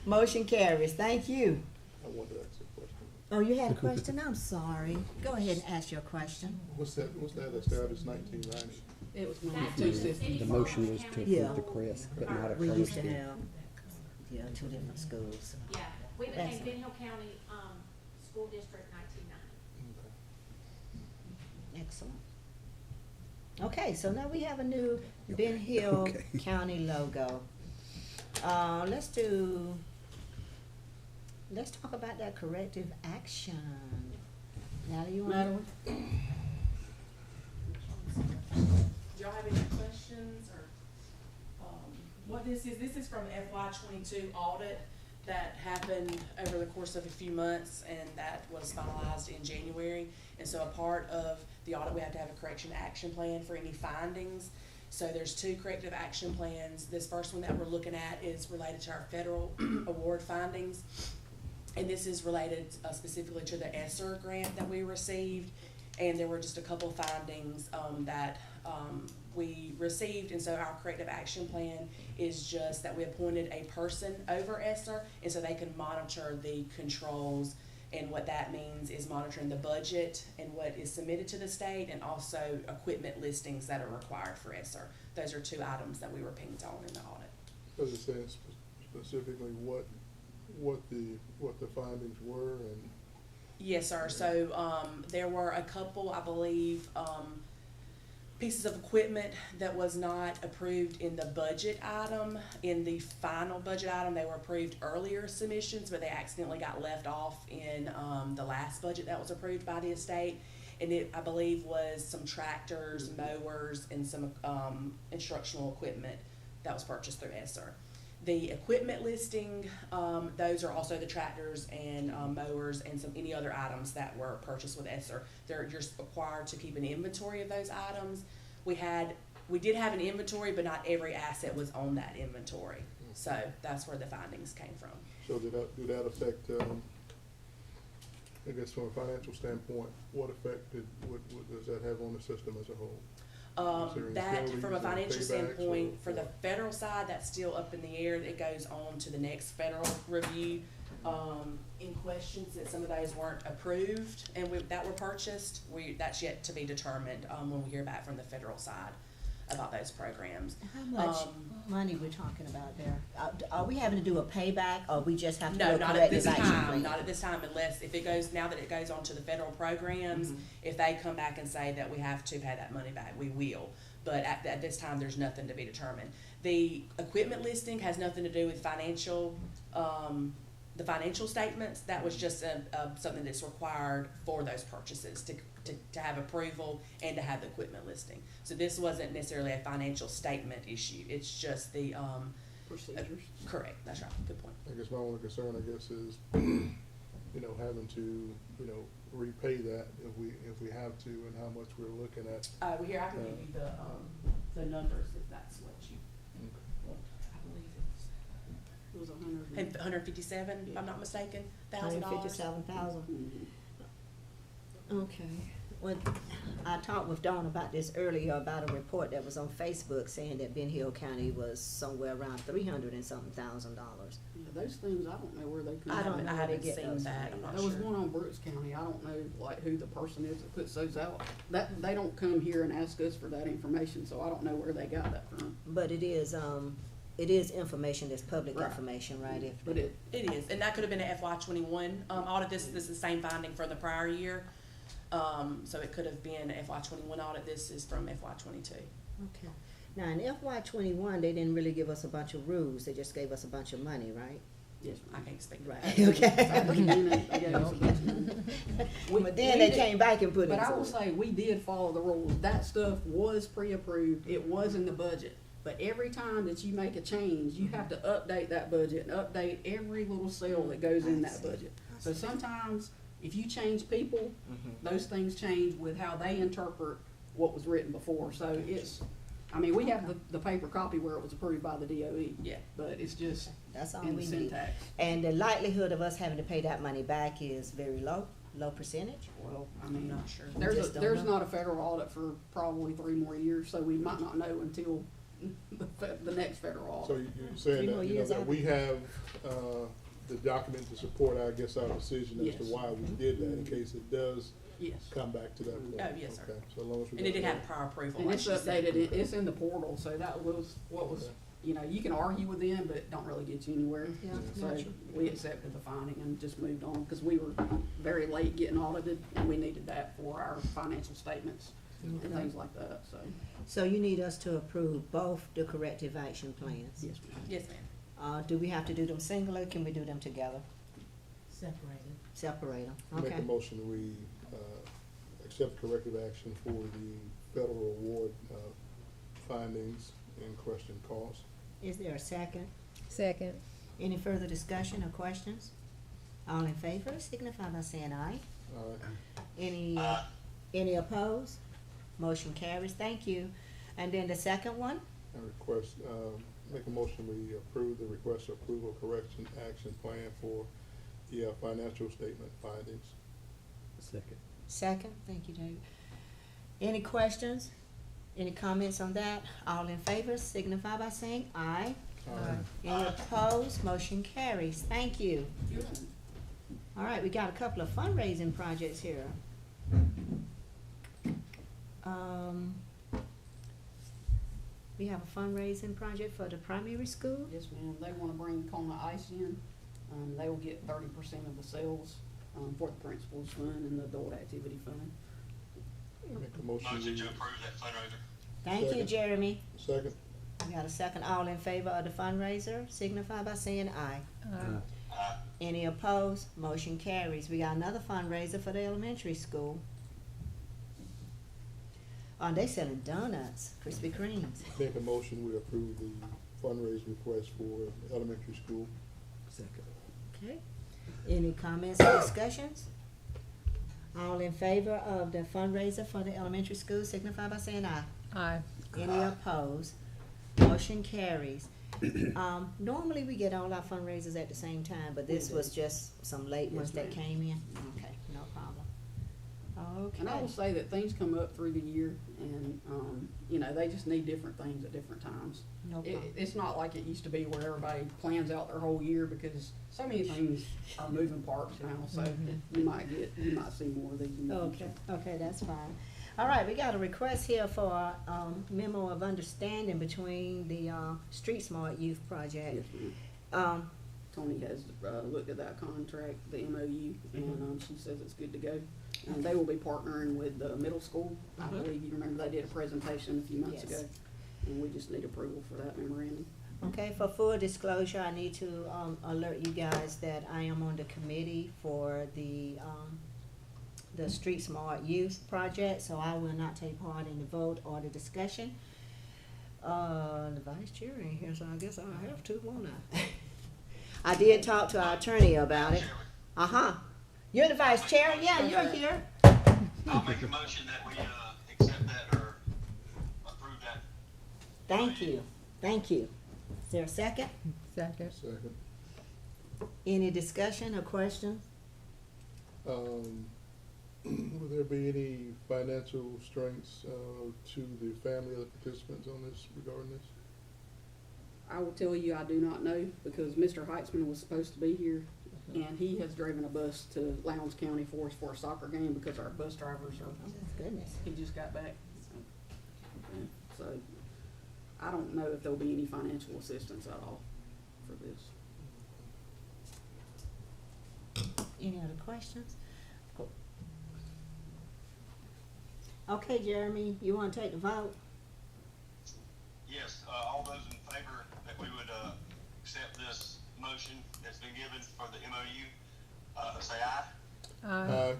Motion carries. Thank you. I wanted to ask a question. Oh, you had a question? I'm sorry. Go ahead and ask your question. What's that established 1990? It was That's two the systems. city The farm motion was to county. Yeah. approve the crest, but not a We color used to scheme. have, two different schools. Yeah, we That's became it. Ben Hill County, School District 1990. Excellent. Okay, so now we have a new Ben Hill County logo. Let's talk about that corrective action. Natalie, you want to? Do y'all have any questions or, what this is from FY '22 audit that happened over the course of a few months and that was finalized in January. And so a part of the audit, we have to have a correction action plan for any findings. So there's 2 corrective action plans. This first one that we're looking at is related to our federal award findings. And this is related specifically to the ESSER grant that we received. And there were just a couple findings that we received. And so our corrective action plan is just that we appointed a person over ESSER, and so they can monitor the controls. And what that means is monitoring the budget and what is submitted to the state, and also equipment listings that are required for ESSER. Those are 2 items that we were pinged on in the audit. Does it say specifically what the findings were and? Yes, sir. So, there were a couple, I believe, pieces of equipment that was not approved in the budget item. In the final budget item, they were approved earlier submissions, but they accidentally got left off in, the last budget that was approved by the estate. And it, I believe, was some tractors, mowers, and some, instructional equipment that was purchased through ESSER. The equipment listing, those are also the tractors and mowers and any other items that were purchased with ESSER. You're required to keep an inventory of those items. We did have an inventory, but not every asset was on that inventory. So that's where the findings came from. So did that affect, I guess from a financial standpoint, what effect does that have on the system as a whole? That, from a financial Paybacks standpoint, or- for the federal side, that's still up in the air. It goes on to the next federal review. In question, since some of those weren't approved and that were purchased, that's yet to be determined, when we hear back from the federal side about those programs. How much money we're talking about there? Are we having to do a payback, or we just have to do No, a not at this corrective action time, plan? not at this time, unless, now that it goes on to the federal programs, if they come back and say that we have to pay that money back, we will. But at this time, there's nothing to be determined. The equipment listing has nothing to do with financial, the financial statements. That was just something that's required for those purchases to have approval and to have the equipment listing. So this wasn't necessarily a financial statement issue. It's just the, Procedures. correct, that's right, good point. I guess my only concern, is having to, repay that if we have to, and how much we're looking at. Well, here, I can give you the numbers if that's what you, I believe It was a it's $157, if I'm not mistaken, $1,000. $157,000. Okay. Well, I talked with Dawn about this earlier, about a report that was on Facebook saying that Ben Hill County was somewhere around $300 and something thousand. Yeah, those things, I don't know where they come I from. don't know I how they haven't get seen those. that, I'm not There was sure. one on Brooks County, I don't know, like, who the person is that puts those out. They don't come here and ask us for that information, so I don't know where they got that from. But it is information that's public Right. information, right? If But it, It is, and that could have been an FY '21 audit. This is the same finding for the prior year. So it could have been an FY '21 audit. This is from FY '22. Okay. Now, in FY '21, they didn't really give us a bunch of rules. They just gave us a bunch of money, right? yes, I can't speak to Right. that. Okay. But then they came back and put it. But I will say, we did follow the rules. That stuff was pre-approved. It was in the budget. But every time that you make a change, you have to update that budget and update every little cell that goes in that budget. So sometimes, if you change people, those things change with how they interpret what was written before. So it's, I mean, we have the paper copy where it was approved by the DOE. Yeah. But it's just That's all in the we need. syntax. And the likelihood of us having to pay that money back is very low percentage. Well, I I'm mean, not sure. just don't there's know. not a federal audit for probably 3 more years, so we might not know until the next federal So audit. you're saying 3 more that, years that out. we have, the document to support, I guess, our decision as to Yes. why we did that, in case it does Yes. come back to that point. Oh, yes, sir. Okay, so as long as we. And it got did that. have prior approval. And like it's she said. updated, it's in the portal, so that was what was, you can argue with them, but it don't really get you anywhere. Yeah, So natural. we accepted the finding and just moved on, because we were very late getting audited, and we needed that for our financial statements and Okay. things like that, so. So you need us to approve both the corrective action plans? Yes, ma'am. Yes, ma'am. Do we have to do them singular? Can we do them together? Separated. Separate them? Make Okay. a motion, we, accept corrective action for the federal award, findings and question costs. Is there a second? Second. Any further discussion or questions? All in favor, signify by saying aye. All right, Any opposed? Motion carries. Thank you. And then the second one? I request, make a motion, we approve the request for approval correction action plan for the, financial statement findings. Second. Second. Thank you, David. Any questions? Any comments on that? All in favor, signify by saying aye. Any opposed? Motion carries. Thank you. All right, we got a couple of fundraising projects here. We have a fundraising project for the primary school. Yes, ma'am, they wanna bring Kona Ice in, they will get 30% of the sales, for the principal's fund and the adult activity fund. Make a motion. Motion to approve that fundraiser. Thank you, Second. Jeremy. Second. We got a second. All in favor of the fundraiser, signify by saying aye. Any opposed? Motion carries. We got another fundraiser for the elementary school. They selling donuts, Krispy Kremes. Make a motion, we approve the fundraise request for elementary school. Second. Okay. Any comments or discussions? All in favor of the fundraiser for the elementary school, signify by saying aye. Aye. Any opposed? Motion carries. Normally we get all our fundraisers at the same time, but this was just some late ones that came in. Okay, no problem. And I will Okay. say that things come up through the year, and, they just need different things at different times. No problem. It's not like it used to be where everybody plans out their whole year, because so many things are moving parts now, so you might see more of these in the future. Okay, that's fine. All right, we got a request here for a memo of understanding between the Street Smart Youth Project. Yes, ma'am. Um, Tony has looked at that contract, the MOU, and she says it's good to go. And they will be partnering with the middle school. I believe you remember they did a presentation a few months Yes. ago, and we just need approval for that memorandum. Okay, for full disclosure, I need to alert you guys that I am on the committee for the Street Smart Youth Project, so I will not take part in the vote or the discussion. The vice chair ain't here, so I guess I'll have to, won't I? I did talk to our attorney about it. Uh-huh. You're the vice chair? Yeah, you're here. I'll make a motion that we, accept that or approve that. Thank you, thank you. Is there a second? Second. Second. Any discussion or questions? Will there be any financial strengths to the family of the participants on this, regarding this? I will tell you, I do not know, because Mr. Heitzman was supposed to be here, and he has driven a bus to Lowndes County for us for a soccer game because our bus drivers are, Oh, goodness. he just got back. So, I don't know if there'll be any financial assistance at all for this. Any other questions? Cool. Okay, Jeremy, you wanna take the vote? Yes, all those in favor that we would, accept this motion that's been given for the MOU, say aye. Aye.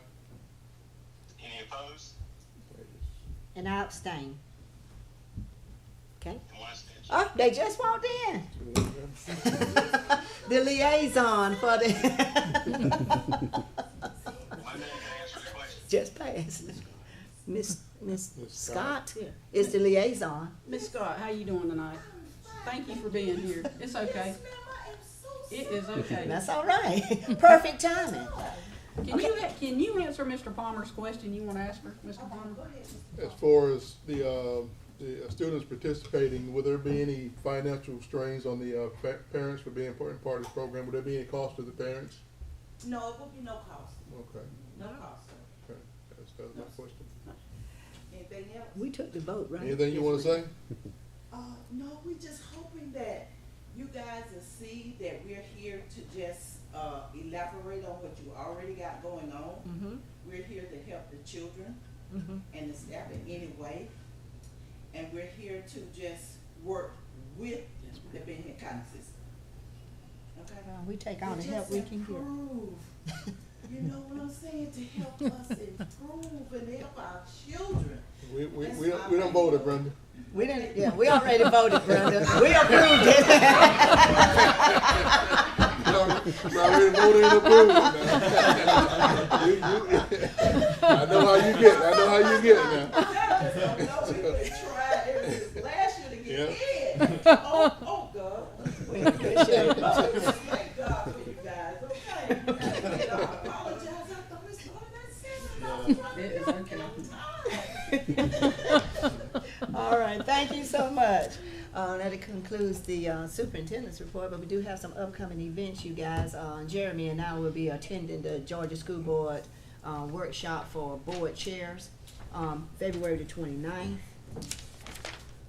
Any opposed? And I abstain. Okay? And one abstention. Oh, they just walked in. The liaison for the. My name can answer the question. Just passed. Miss Scott. Scott is the liaison. Miss Scott, how you doing tonight? Thank you for being here. It's okay. It is okay. That's all right. Perfect timing. Can you answer Mr. Palmer's question you want to ask her, Mr. Palmer? As far as the students participating, will there be any financial strains on the parents for being part of this program? Will there be any cost to the parents? No, it will be no cost, Okay, no cost, sir. okay, that's my question. Anything else? We took the vote, right? Anything you wanna say? No, we just hoping that you guys will see that we're here to just, elaborate on what you already got going on. Mm-hmm. We're here to help the children Mm-hmm. and the staff in any way. And we're here to just work with the Benton County system. Okay? We take all the To help just we can get. improve. You know what I'm saying? To help us improve and help our children. We don't vote it, Brenda. We didn't, yeah, we already voted, Brenda. We approved it. We already voted and approved it. I know how you get, now. Last year to get Yeah. in. Oh, God. We appreciate Thank it. God for you guys, okay? And I apologize, I thought it's going to It is okay. All right, thank you so much. That concludes the superintendent's report, but we do have some upcoming events, you guys. Jeremy and I will be attending the Georgia School Board workshop for board chairs, February the 29th.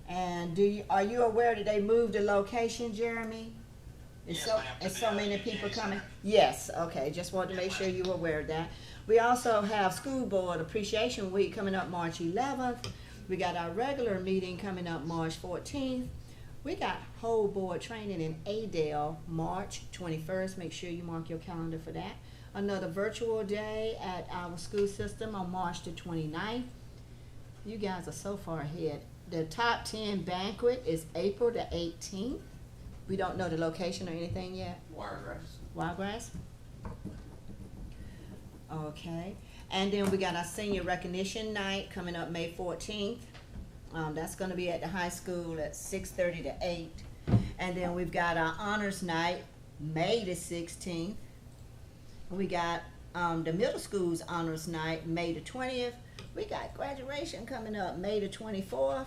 And are you aware that they moved the location, Jeremy? It's Yes, so, ma'am, to it's the, so many UGA people coming. Center. Yes, okay, just wanted to make sure you were aware of that. We also have School Board Appreciation Week coming up March 11th. We got our regular meeting coming up March 14th. We got whole board training in Adel, March 21st. Make sure you mark your calendar for that. Another virtual day at our school system on March the 29th. You guys are so far ahead. The top 10 banquet is April the 18th. We don't know the location or anything yet. Wiregrass. Wiregrass? Okay. And then we got our senior recognition night coming up May 14th. That's going to be at the high school at 6:30 to 8. And then we've got our honors night May the 16th. We got the middle school's honors night May the 20th. We got graduation coming up May the 24th.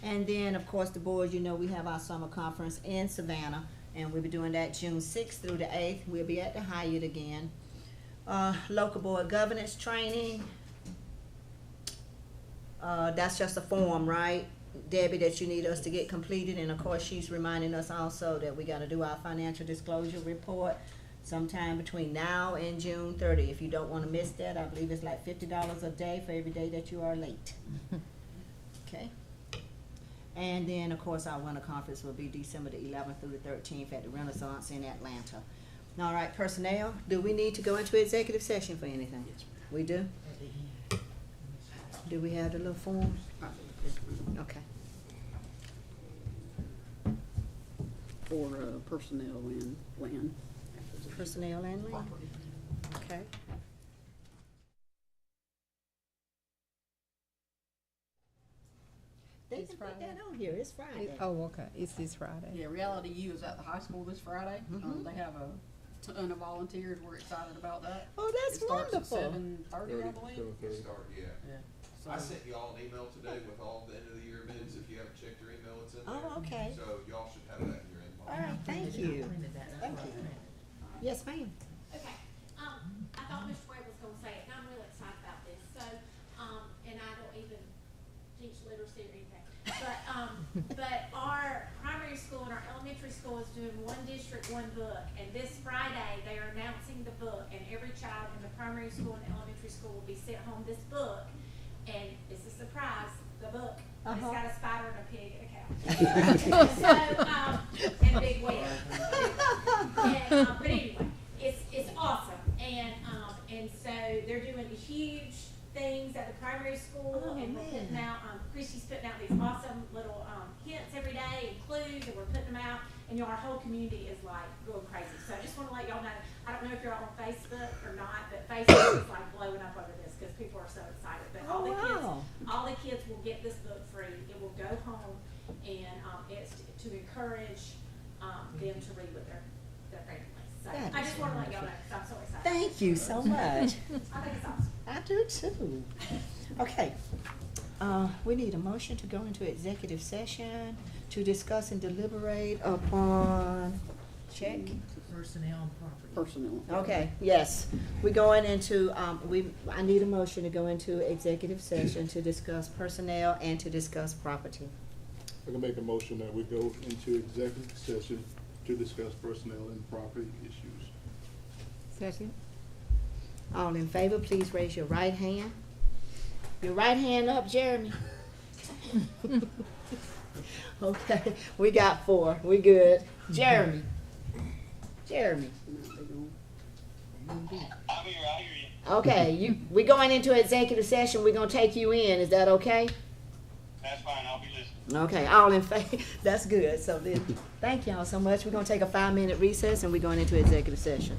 And then, of course, the boys, you know, we have our summer conference in Savannah, and we'll be doing that June 6th through the 8th. We'll be at the Hyatt again. Local board governance training. That's just a form, right, Debbie, that you need us to get completed. And of course, she's reminding us also that we got to do our financial disclosure report sometime between now and June 30. If you don't want to miss that, I believe it's like $50 a day for every day that you are late. Okay. And then, of course, our winter conference will be December the 11th through the 13th at the Renaissance in Atlanta. All right, personnel, do we need to go into executive session for anything? We do? Do we have the little form? Okay. For personnel and land. Personnel and land? Okay. They It's can put Friday. that on here, it's Friday. Oh, okay, it's this Friday. Yeah, Reality U is at the high school this Friday. They have a ton of volunteers. We're excited about that. Oh, that's It starts at wonderful. 7:30, I believe. It started, yeah. Yeah. I So- sent y'all an email today with all the end of the year bids. If you haven't checked your email, it's in there. Oh, okay. So y'all should have that in your inbox. All right, thank you. Thank you. Yes, ma'am. Okay, I thought Mr. Wade was gonna say it, and I'm really excited about this, so, and I don't even teach literacy or anything. But our primary school and our elementary school is doing one district, one book, and this Friday, they are announcing the book, and every child in the primary school and elementary school will be sent home this book, and it's a surprise, the book. It's got a spider and a pig and a cow. So, and a big whale. And, but anyway, it's awesome, and so they're doing huge things at the primary school, and we're putting out, Christy's putting out these awesome little, hints every day and clues, and we're putting them out, and our whole community is like going crazy. So I just wanna let y'all know, I don't know if you're on Facebook or not, but Facebook is like blowing up over this, cause people are so excited, but all the kids will get this book free, it will go home, and, it's to encourage, them to read with their families. So That I is just wanna let y'all know, cause I'm so excited. Thank you so much. I think it's awesome. I do too. Okay, we need a motion to go into executive session to discuss and deliberate upon, check? Personnel. Okay, yes, we're going into, I need a motion to go into executive session to discuss personnel and to discuss property. I can make a motion that we go into executive session to discuss personnel and property issues. Second? All in favor, please raise your right hand. Your right hand up, Jeremy. Okay, we got 4, we good. Jeremy. I'm here, I hear you. Okay, we going into executive session, we're gonna take you in, is that okay? That's fine, I'll be listening. Okay, all in favor, that's good, so then, thank y'all so much, we're gonna take a 5-minute recess and we're going into executive session.